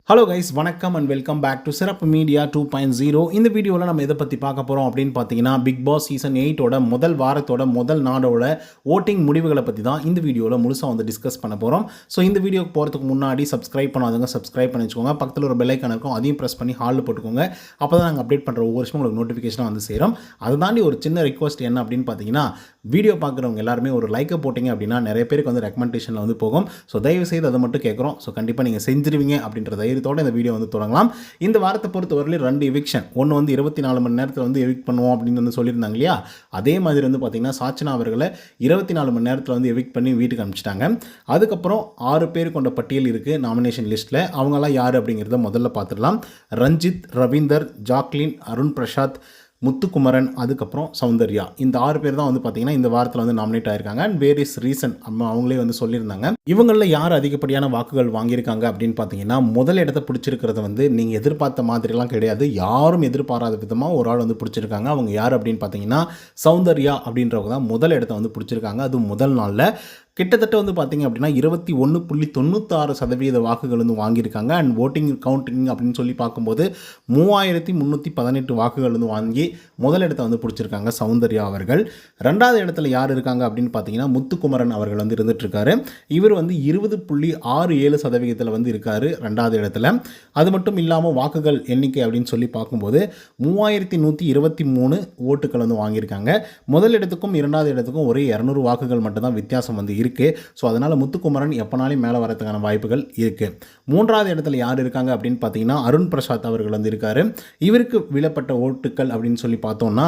Hello guys, வணக்கம் and welcome back to சிறப்பு media 2.0. இந்த வீடியோவில் நம்ம எதை பற்றி பார்க்க போகிறோம் அப்படின்னு பார்த்தீங்கன்னா, பிக் பாஸ் சீசன் 8ஓட முதல் வாரத்தோட முதல் நாளோட ஓட்டிங் முடிவுகளை பற்றி தான் இந்த வீடியோவில் முழுசாக வந்து டிஸ்கஸ் பண்ண போகிறோம். ஸோ இந்த வீடியோக்கு போகிறதுக்கு முன்னாடி சப்ஸ்கிரைப் பண்ணாதவங்க சப்ஸ்கிரைப் பண்ணி வச்சுக்கோங்க. பக்கத்தில் ஒரு பெல் ஐக்கான் இருக்கும், அதையும் ப்ரெஸ் பண்ணி ஹாலில் போட்டுக்கோங்க. அப்போ தான் நாங்கள் அப்டேட் பண்ணுற ஒவ்வொரு விஷயம் உங்களுக்கு நோட்டிஃபிகேஷனாக வந்து சேரும். அதை தாண்டி ஒரு சின்ன ரிக்வஸ்ட் என்ன அப்படின்னு பார்த்தீங்கன்னா, வீடியோ பார்க்குறவங்க எல்லாருமே ஒரு லைக்கை போட்டிங்க அப்படின்னா நிறைய பேருக்கு வந்து ரெக்கமெண்டேஷனில் வந்து போகும். ஸோ தயவு செய்து அதை மட்டும் கேட்குறோம். ஸோ கண்டிப்பாக நீங்கள் செஞ்சிருவீங்க அப்படின்ற தைரியத்தோட இந்த வீடியோ வந்து தொடங்கலாம். இந்த வாரத்தை பொறுத்தவரையிலும் 2 எவிக்ஷன், ஒன்று வந்து 24 மணி நேரத்தில் வந்து எவிக்ட் பண்ணுவோம் அப்படின்னு வந்து சொல்லியிருந்தாங்க இல்லையா. அதே மாதிரி வந்து பார்த்தீங்கன்னா சாச்சனா அவர்களை 24 மணி நேரத்தில் வந்து எவிக்ட் பண்ணி வீட்டுக்கு அனுப்பிச்சிட்டாங்க. அதுக்கப்புறம் 6 பேர் கொண்ட பட்டியல் இருக்குது நாமினேஷன் லிஸ்ட்டில். அவங்களாம் யார் அப்படிங்கிறத முதல்ல பார்த்துடலாம். ரஞ்சித், ரவீந்தர், ஜாக்லின், அருண் பிரசாத், முத்துக்குமரன், அதுக்கப்புறம் சௌந்தர்யா. இந்த 6 பேர் தான் வந்து பார்த்தீங்கன்னா இந்த வாரத்தில் வந்து நாமினேட் ஆகிருக்காங்க. அண்ட் வேரியஸ் ரீசன் அவங்களே வந்து சொல்லியிருந்தாங்க. இவங்களில் யார் அதிகப்படியான வாக்குகள் வாங்கியிருக்காங்க அப்படின்னு பார்த்தீங்கன்னா, முதல் இடத்தை பிடிச்சிருக்கிறது வந்து நீங்கள் எதிர்பார்த்த மாதிரிலாம் கிடையாது. யாரும் எதிர்பாராத விதமாக ஒரு ஆள் வந்து பிடிச்சிருக்காங்க. அவங்க யார் அப்படின்னு பார்த்தீங்கன்னா, சௌந்தர்யா அப்படின்றவங்க தான் முதல் இடத்த வந்து பிடிச்சிருக்காங்க. அதுவும் முதல் நாளில் கிட்டத்தட்ட வந்து பார்த்திங்க அப்படின்னா 21.96% வாக்குகள் வந்து வாங்கியிருக்காங்க. அண்ட் ஓட்டிங் கவுண்டிங் அப்படின்னு சொல்லி பார்க்கும்போது 3318 வாக்குகள் வந்து வாங்கி முதல் இடத்தை வந்து பிடிச்சிருக்காங்க சௌந்தர்யா அவர்கள். 2வது இடத்துல யார் இருக்காங்க அப்படின்னு பார்த்தீங்கன்னா, முத்துக்குமரன் அவர்கள் வந்து இருந்துகிட்ருக்காரு. இவர் வந்து 20.67% வந்து இருக்கார் 2வது இடத்துல. அது மட்டும் இல்லாமல் வாக்குகள் எண்ணிக்கை அப்படின்னு சொல்லி பார்க்கும்போது 3123 ஓட்டுகள் வந்து வாங்கியிருக்காங்க. முதல் இடத்துக்கும் 2வது இடத்துக்கும் ஒரே 200 வாக்குகள் மட்டும்தான் வித்தியாசம் வந்து இருக்குது. ஸோ அதனால் முத்துக்குமரன் எப்போனாலும் மேலே வரதுக்கான வாய்ப்புகள் இருக்குது. 3வது இடத்துல யார் இருக்காங்க அப்படின்னு பார்த்தீங்கன்னா, அருண் பிரசாத் அவர்கள் வந்து இருக்கார். இவருக்கு விழப்பட்ட ஓட்டுக்கள் அப்படின்னு சொல்லி பார்த்தோம்னா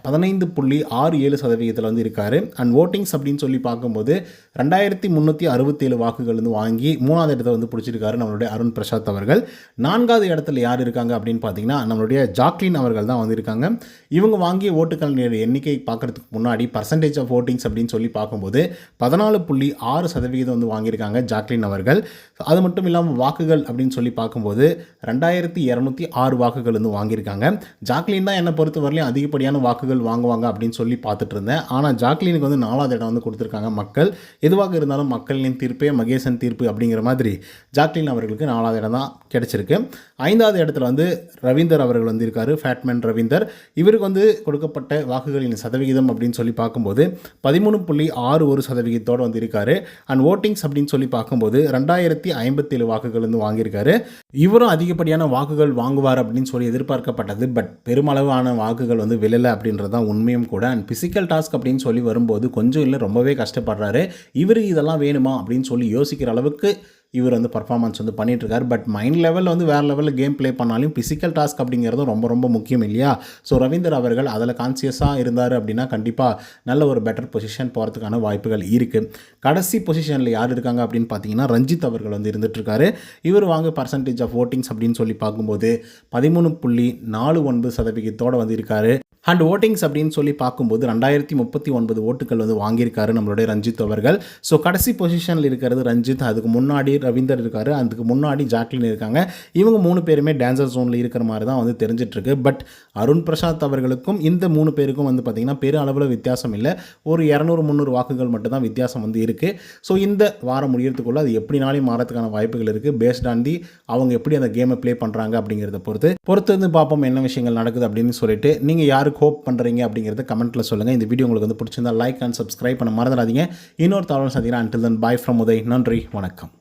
15.67% வந்து இருக்கார். அண்ட் ஓட்டிங்ஸ் அப்படின்னு சொல்லி பார்க்கும்போது 2367 வாக்குகள் வந்து வாங்கி 3வது இடத்தை வந்து பிடிச்சிருக்காரு நம்மளுடைய அருண் பிரசாத் அவர்கள். 4வது இடத்துல யார் இருக்காங்க அப்படின்னு பார்த்தீங்கன்னா, நம்மளுடைய ஜாக்லின் அவர்கள் தான் வந்து இருக்காங்க. இவங்க வாங்கிய ஓட்டுக்கள் எண்ணிக்கை பார்க்குறதுக்கு முன்னாடி பர்சன்டேஜ் ஆஃப் ஓட்டிங்ஸ் அப்படின்னு சொல்லி பார்க்கும்போது 14.6% வந்து வாங்கியிருக்காங்க ஜாக்லின் அவர்கள். அது மட்டும் இல்லாமல் வாக்குகள் அப்படின்னு சொல்லி பார்க்கும்போது 2206 வாக்குகள் வந்து வாங்கியிருக்காங்க. ஜாக்லின் தான் என்னை பொறுத்த வரலையும் அதிகப்படியான வாக்குகள் வாங்குவாங்க அப்படின்னு சொல்லி பார்த்துட்டு இருந்தேன். ஆனால் ஜாக்லினுக்கு வந்து 4வது இடம் வந்து கொடுத்துருக்காங்க மக்கள். எதுவாக இருந்தாலும் மக்களின் தீர்ப்பே மகேசன் தீர்ப்பு அப்படிங்கிற மாதிரி ஜாக்லின் அவர்களுக்கு 4வது இடம் தான் கிடைச்சிருக்கு. 5வது இடத்துல வந்து ரவீந்தர் அவர்கள் வந்து இருக்கார். ஃபேட்மேன் ரவீந்தர். இவருக்கு வந்து கொடுக்கப்பட்ட வாக்குகளின் சதவிகிதம் அப்படின்னு சொல்லி பார்க்கும்போது 13.61% வந்து இருக்காரு. அண்ட் ஓட்டிங்ஸ் அப்படின்னு சொல்லி பார்க்கும்போது 2057 வாக்குகள் வந்து வாங்கியிருக்காரு. இவரும் அதிகப்படியான வாக்குகள் வாங்குவார் அப்படின்னு சொல்லி எதிர்பார்க்கப்பட்டது. பட் பெருமளவான வாக்குகள் வந்து விழலை அப்படின்றது தான் உண்மையும் கூட. அண்ட் பிசிக்கல் டாஸ்க் அப்படின்னு சொல்லி வரும்போது கொஞ்சம் இல்லை ரொம்பவே கஷ்டப்படுறாரு. இவருக்கு இதெல்லாம் வேணுமா அப்படின்னு சொல்லி யோசிக்கிற அளவுக்கு இவர் வந்து பர்ஃபார்மன்ஸ் வந்து பண்ணிகிட்ருக்கார். பட் மைண்ட் லெவலில் வந்து வேறு லெவலில் கேம் ப்ளே பண்ணாலும் பிசிக்கல் டாஸ்க் அப்படிங்கிறதும் ரொம்ப ரொம்ப முக்கியம் இல்லையா. ஸோ ரவீந்தர் அவர்கள் அதில் கான்சியஸாக இருந்தார் அப்படின்னா கண்டிப்பாக நல்ல ஒரு பெட்டர் பொசிஷன் போகிறதுக்கான வாய்ப்புகள் இருக்குது. கடைசி பொசிஷனில் யார் இருக்காங்க அப்படின்னு பார்த்தீங்கன்னா, ரஞ்சித் அவர்கள் வந்து இருந்துகிட்ருக்காரு. இவர் வாங்க பர்சன்டேஜ் ஆஃப் ஓட்டிங்ஸ் அப்படின்னு சொல்லி பார்க்கும்போது 13.49% வந்து இருக்கார். அண்ட் ஓட்டிங்ஸ் அப்படின்னு சொல்லி பார்க்கும்போது 2039 ஓட்டுகள் வந்து வாங்கியிருக்காரு நம்மளுடைய ரஞ்சித் அவர்கள். ஸோ கடைசி பொசிஷனில் இருக்கிறது ரஞ்சித், அதுக்கு முன்னாடி ரவீந்தர் இருக்கார், அதுக்கு முன்னாடி ஜாக்லின் இருக்காங்க. இவங்க 3 பேருமே டான்சர் ஜோனில் இருக்கிற மாதிரி தான் வந்து தெரிஞ்சிட்ருக்கு. பட் அருண் பிரசாத் அவர்களுக்கும் இந்த 3 பேருக்கும் வந்து பார்த்திங்கன்னா பெரிய அளவில் வித்தியாசம் இல்லை. ஒரு 200-300 வாக்குகள் மட்டும்தான் வித்தியாசம் வந்து இருக்குது. ஸோ இந்த வாரம் முடியறதுக்குள்ளே அது எப்படினாலும் மாறதுக்கான வாய்ப்புகள் இருக்குது. பேஸ்ட் ஆன் தி அவங்க எப்படி அந்த கேமை ப்ளே பண்ணுறாங்க அப்படிங்கிறத பொறுத்து வந்து பார்ப்போம் என்ன விஷயங்கள் நடக்குது அப்படின்னு சொல்லிட்டு. நீங்கள் யாருக்கு ஹோப் பண்ணுறீங்க அப்படிங்கிறத கமெண்ட்டில் சொல்லுங்கள். இந்த வீடியோ உங்களுக்கு வந்து பிடிச்சிருந்தா லைக் அண்ட் சப்ஸ்கிரைப் பண்ண மறந்துடாதீங்க. இன்னொரு தகவல் சந்திக்கிறேன். until then bye from Uday. நன்றி, வணக்கம்.